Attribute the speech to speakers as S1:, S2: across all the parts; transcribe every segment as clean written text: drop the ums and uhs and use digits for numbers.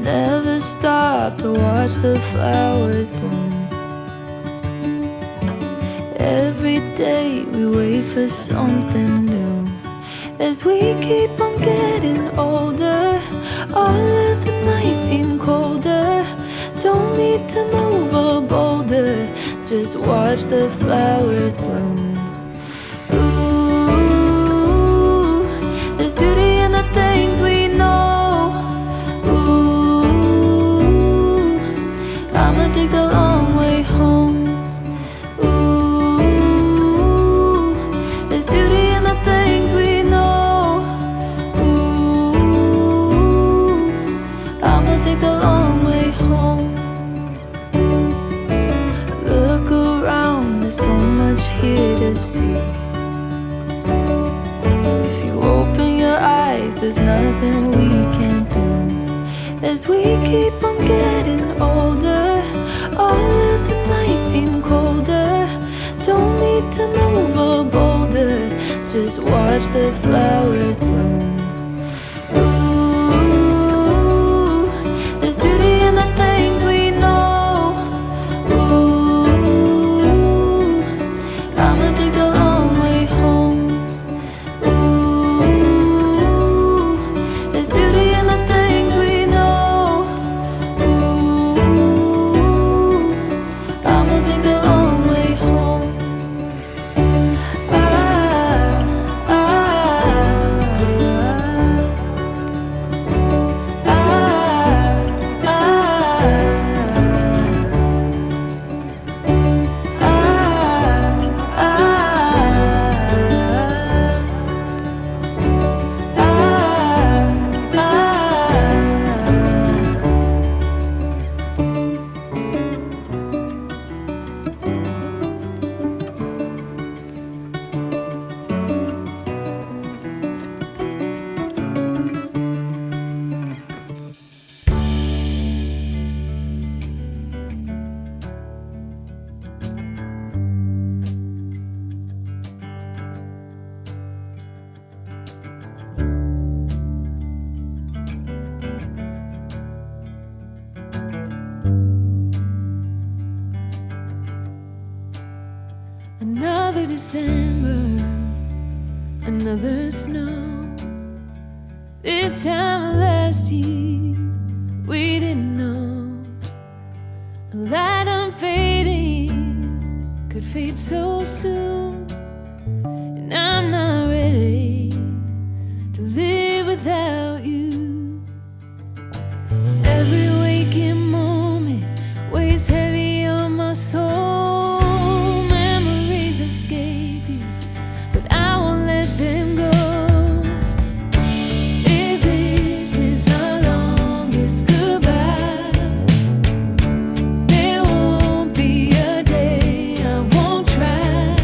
S1: Never stop to watch the flowers bloom. Every day we wait for something new. As we keep on getting older, all of the nights seem colder. Don't need to move a boulder, just watch the flowers bloom. Ooh, there's beauty in the things we know. I'ma take the long way home. Ooh, there's beauty in the things we know. Ooh, I'ma take the long way home. Look around, there's so much here to see. If you open your eyes, there's nothing we can't do. As we keep on getting older, all of the nights seem colder. Don't need to move a boulder, just watch the flowers bloom. Ooh, there's beauty in the things we know. Ooh, I'ma take the long way home. Ooh, there's beauty in the things we know. I'ma take the long way home. Another December, another snow. This time last year, we didn't know a light I'm fading could fade so soon. And I'm not ready to live without you. Every waking moment weighs heavy on my soul. Escape you, but I won't let them go. If this is our longest goodbye, there won't be a day I won't try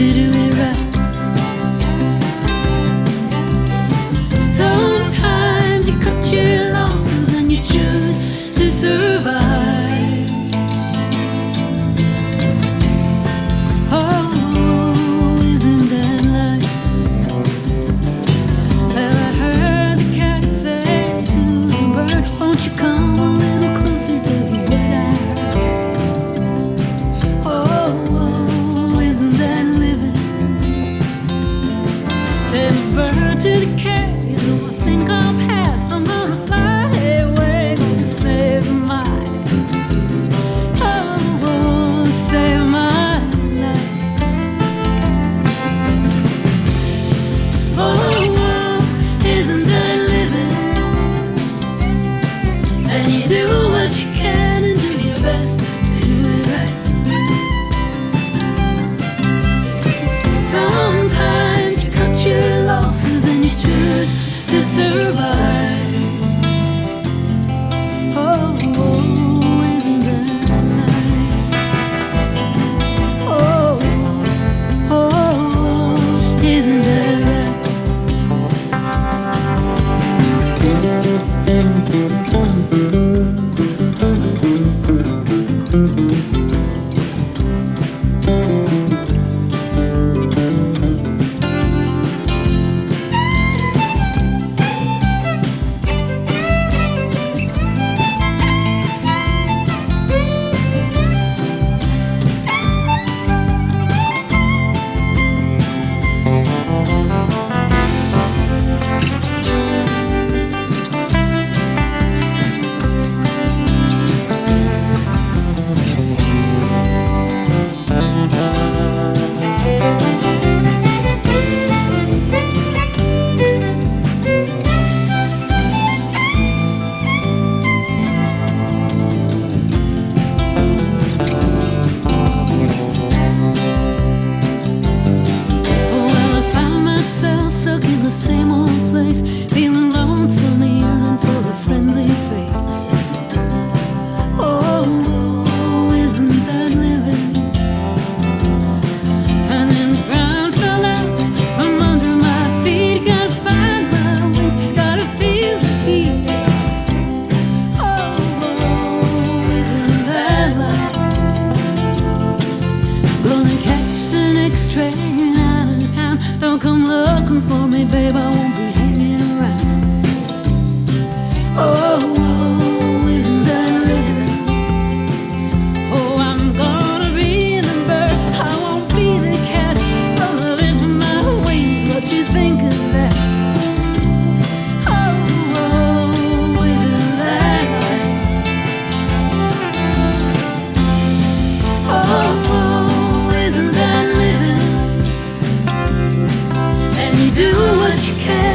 S1: to do it right. Sometimes you cut your losses and you choose to survive. Oh, isn't that life? Well, I heard the cat say to the bird, won't you come a little closer to me, what I oh, isn't that living? Said the bird to the cat, you know I think I'll pass. I'm gonna fly away, gonna save my oh, save my life. Oh, isn't that living? And you do what you can and do your best to do it right. Sometimes you cut your losses and you choose to survive. Oh, isn't that life? Oh, isn't that right? Do what you can.